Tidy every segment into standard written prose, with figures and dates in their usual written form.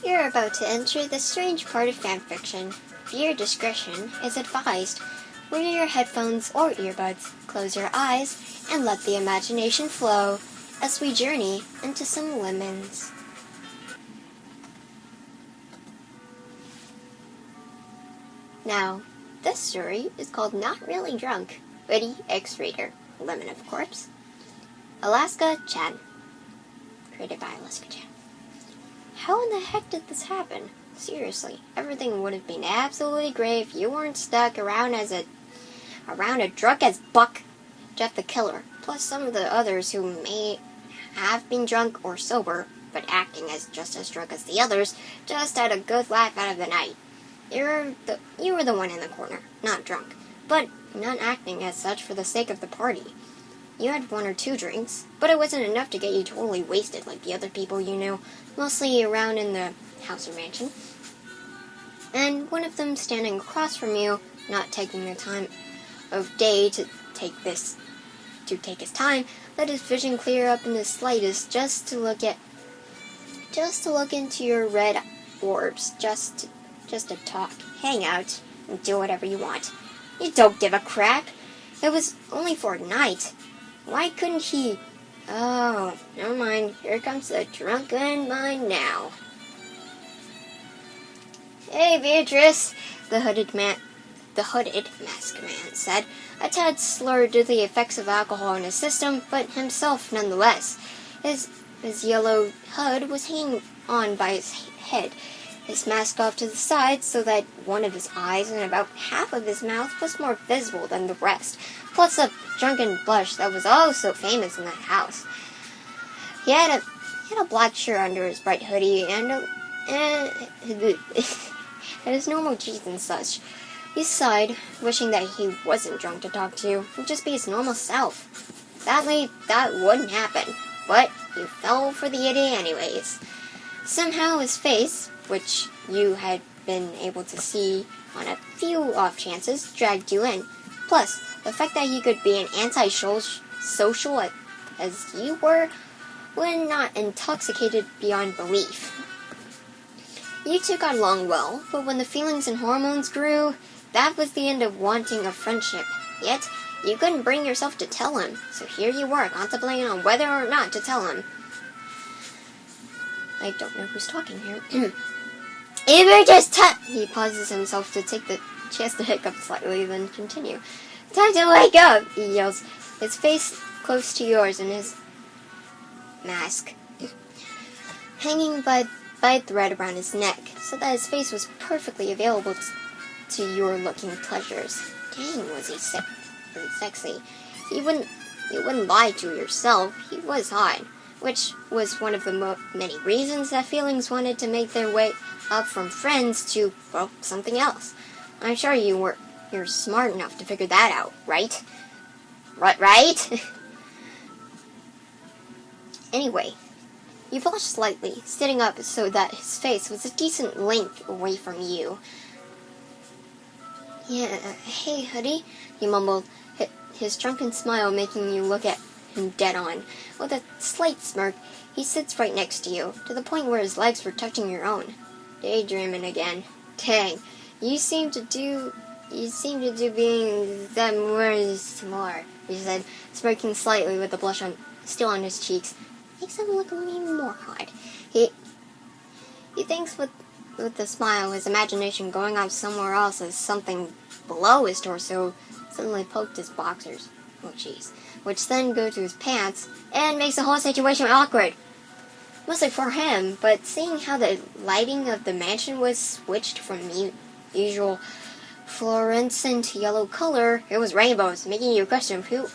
You're about to enter the strange part of fanfiction. Viewer discretion is advised. Wear your headphones or earbuds, close your eyes, and let the imagination flow as we journey into some lemons. Now, this story is called Not Really Drunk, Witty X-Reader, Lemon of course. Alaska Chan. Created by Alaska Chan. How in the heck did this happen? Seriously, everything would have been absolutely great if you weren't stuck around a drunk as Buck, Jeff the Killer, plus some of the others who may have been drunk or sober, but acting as just as drunk as the others, just had a good laugh out of the night. You were the one in the corner, not drunk, but not acting as such for the sake of the party. You had 1 or 2 drinks, but it wasn't enough to get you totally wasted like the other people you knew, mostly around in the house or mansion. And one of them standing across from you, not taking the time of day to take his time, let his vision clear up in the slightest just to look into your red orbs, just to talk, hang out, and do whatever you want. You don't give a crap. It was only for a night. Why couldn't he? Oh, never mind. Here comes the drunken mind now. Hey, Beatrice, the hooded masked man said, a tad slurred due to the effects of alcohol in his system, but himself nonetheless. His yellow hood was hanging on by his head, his mask off to the side so that one of his eyes and about half of his mouth was more visible than the rest, plus a drunken blush that was oh so famous in that house. He had a black shirt under his bright hoodie and his normal jeans and such. He sighed, wishing that he wasn't drunk to talk to, and just be his normal self. Sadly, that wouldn't happen, but he fell for the idiot anyways. Somehow his face, which you had been able to see on a few off chances, dragged you in. Plus, the fact that he could be an anti-social as you were, when not intoxicated beyond belief. You two got along well, but when the feelings and hormones grew, that was the end of wanting a friendship. Yet, you couldn't bring yourself to tell him, so here you were, contemplating on whether or not to tell him. I don't know who's talking here. Even just he pauses himself to take the chance to hiccup slightly, then continue. Time to wake up, he yells, his face close to yours and his mask hanging by a thread around his neck, so that his face was perfectly available to your looking pleasures. Dang, was he sexy. You wouldn't lie to yourself, he was hot, which was one of the many reasons that feelings wanted to make their way up from friends to, well, something else. I'm sure you're smart enough to figure that out, right? Right? Anyway, you blushed slightly, sitting up so that his face was a decent length away from you. Yeah, hey, hoodie, he mumbled, his drunken smile making you look at him dead on. With a slight smirk, he sits right next to you, to the point where his legs were touching your own. Daydreaming again. Dang, you seem to do being that more, he said, smirking slightly with the blush still on his cheeks. Makes him look even more hot. He thinks with the smile, his imagination going off somewhere else as something below his torso suddenly poked his boxers. Oh jeez. Which then go to his pants and makes the whole situation awkward. Mostly for him, but seeing how the lighting of the mansion was switched from usual fluorescent yellow color, it was rainbows, making you question who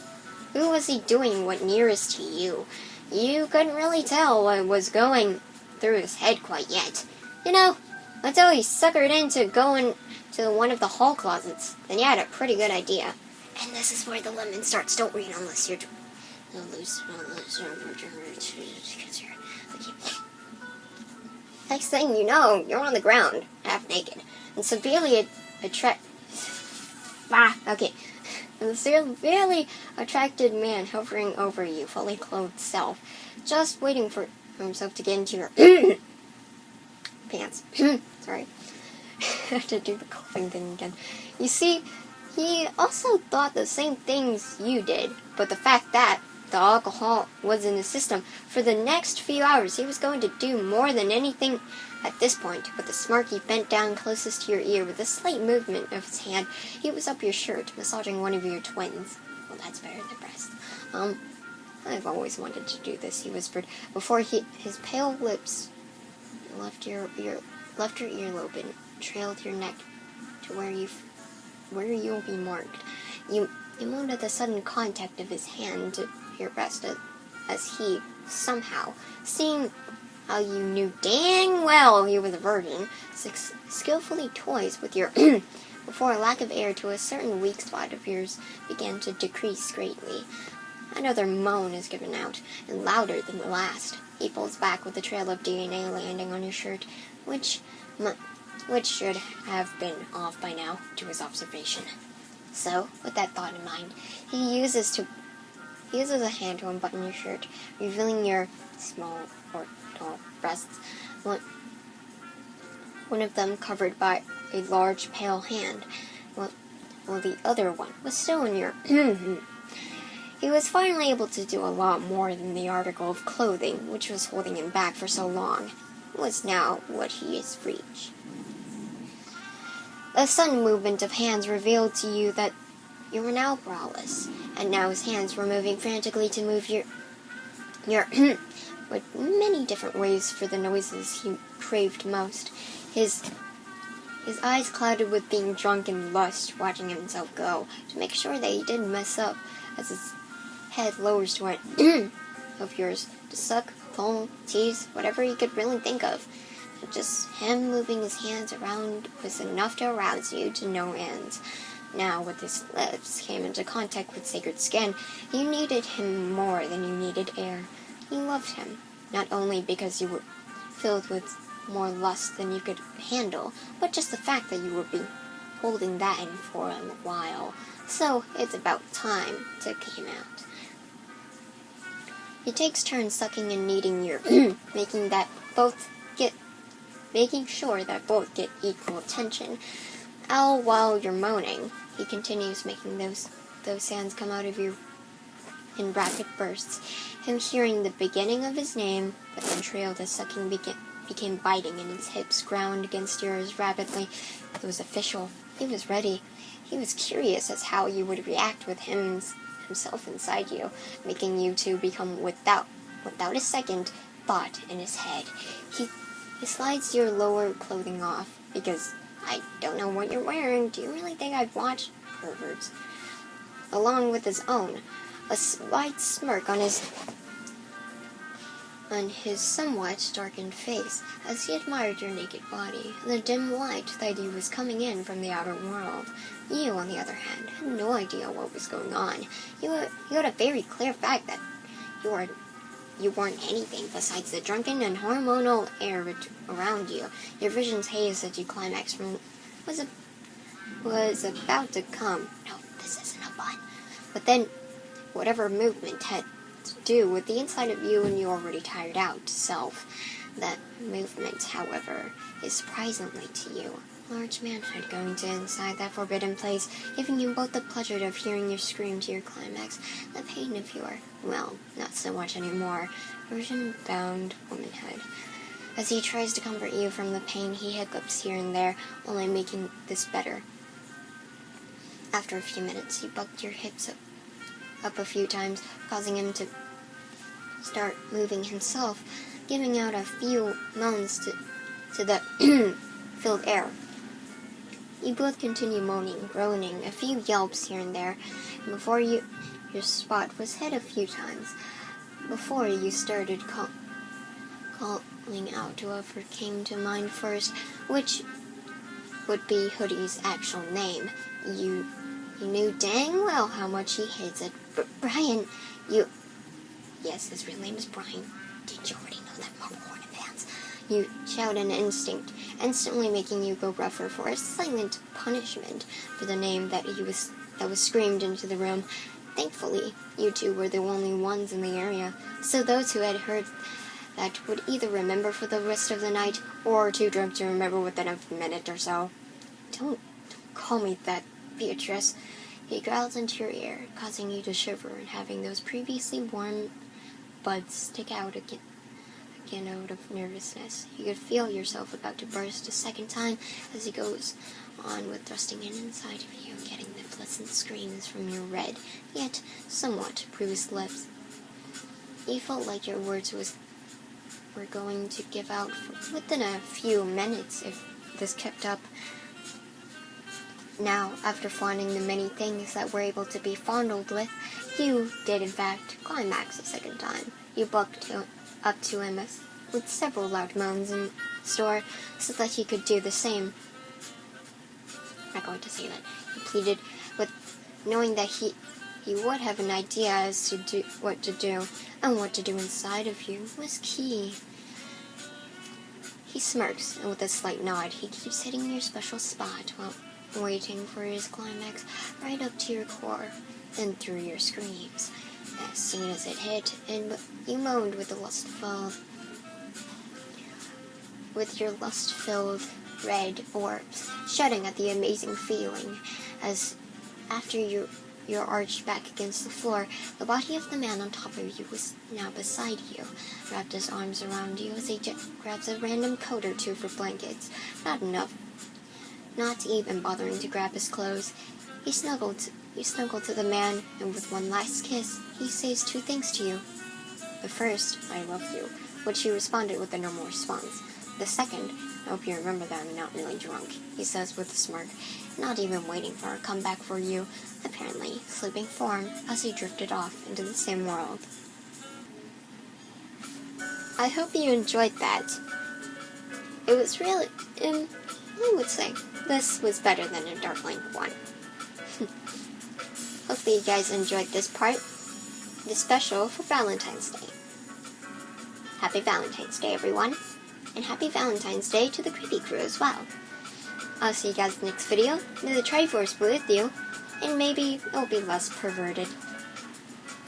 was he doing what nearest to you. You couldn't really tell what was going through his head quite yet. You know, until he suckered into going to one of the hall closets. Then you had a pretty good idea. And this is where the lemon starts. Don't read unless you're Next thing you know, you're on the ground, half naked, and severely a severely attracted man hovering over you, fully clothed self, just waiting for himself to get into your pants. Sorry. I have to do the coughing thing again. You see, he also thought the same things you did, but the fact that the alcohol was in his system for the next few hours, he was going to do more than anything. At this point, with a smirk, he bent down closest to your ear. With a slight movement of his hand, he was up your shirt, massaging one of your twins. Well, that's better than breast. I've always wanted to do this, he whispered, before his pale lips left your earlobe and trailed your neck to where you'll be marked. You moaned at the sudden contact of his hand to your breast as he, somehow, seeing how you knew dang well he was a virgin, skillfully toys with your before a lack of air to a certain weak spot of yours began to decrease greatly. Another moan is given out, and louder than the last. He pulls back with a trail of DNA landing on his shirt, which should have been off by now to his observation. So, with that thought in mind, he uses a hand to unbutton your shirt, revealing your small or tall breasts, one of them covered by a large pale hand, while the other one was still in your He was finally able to do a lot more than the article of clothing which was holding him back for so long. It was now what he is reached. A sudden movement of hands revealed to you that you were now braless, and now his hands were moving frantically to move your with many different ways for the noises he craved most. His eyes clouded with being drunk and lust, watching himself go, to make sure that he didn't mess up, as his head lowers to one of yours, to suck, pull, tease, whatever he could really think of. Just him moving his hands around was enough to arouse you to no end. Now, with his lips came into contact with sacred skin, you needed him more than you needed air. You loved him, not only because you were filled with more lust than you could handle, but just the fact that you would be holding that in for a while. So, it's about time to came out. He takes turns sucking and kneading your making sure that both get equal attention. All while you're moaning, he continues making those sounds come out of you in rapid bursts. Him hearing the beginning of his name, but then trailed as sucking became biting and his hips ground against yours rapidly. It was official. He was ready. He was curious as how you would react with himself inside you, making you two become without a second thought in his head. He slides your lower clothing off, because I don't know what you're wearing. Do you really think I'd watch perverts? Along with his own, a slight smirk on his somewhat darkened face, as he admired your naked body, and the dim light that he was coming in from the outer world. You, on the other hand, had no idea what was going on. You had a very clear fact that you weren't anything besides the drunken and hormonal air around you. Your vision's haze as you climaxed was about to come. No, this isn't a bun. But then, whatever movement had to do with the inside of you and you already tired out self. That movement, however, is surprisingly to you. Large manhood going to inside that forbidden place, giving you both the pleasure of hearing your scream to your climax, the pain of your, well, not so much anymore, virgin-bound womanhood. As he tries to comfort you from the pain, he hiccups here and there, only making this better. After a few minutes, you bucked your hips up a few times, causing him to start moving himself, giving out a few moans to the filled air. You both continue moaning, groaning, a few yelps here and there, and before your spot was hit a few times, before you started calling out whoever came to mind first, which would be Hoodie's actual name. You knew dang well how much he hates it. Brian, yes, his real name is Brian. Did you already know that, Marble Horn in pants? You shout an instinct, instantly making you go rougher for a silent punishment for the name that was screamed into the room. Thankfully, you two were the only ones in the area, so those who had heard that would either remember for the rest of the night or too drunk to remember within a minute or so. Don't call me that, Beatrice. He growls into your ear, causing you to shiver and having those previously warm buds stick out again out of nervousness. You could feel yourself about to burst a second time as he goes on with thrusting in inside of you, getting the pleasant screams from your red, yet somewhat bruised lips. You felt like your words were going to give out within a few minutes if this kept up. Now, after fondling the many things that were able to be fondled with, you did in fact climax a second time. You bucked up to him with several loud moans in store so that he could do the same. I'm not going to say that. He pleaded with knowing that he would have an idea as to what to do, and what to do inside of you was key. He smirks, and with a slight nod, he keeps hitting your special spot while waiting for his climax right up to your core, then through your screams. As soon as it hit, and you moaned with your lust-filled red orbs, shutting at the amazing feeling, as after your arched back against the floor, the body of the man on top of you was now beside you, wrapped his arms around you as he grabs a random coat or two for blankets. Not even bothering to grab his clothes. You snuggle to the man, and with one last kiss, he says two things to you. The first, I love you, which you responded with a normal response. The second, I hope you remember that I'm not really drunk, he says with a smirk, not even waiting for a comeback for you, apparently sleeping form as he drifted off into the same world. I hope you enjoyed that. It was really, I would say, this was better than a Darkling one. Hopefully you guys enjoyed this part, this special for Valentine's Day. Happy Valentine's Day, everyone. And happy Valentine's Day to the Creepy Crew as well. I'll see you guys in the next video. May the Triforce be with you, and maybe it'll be less perverted.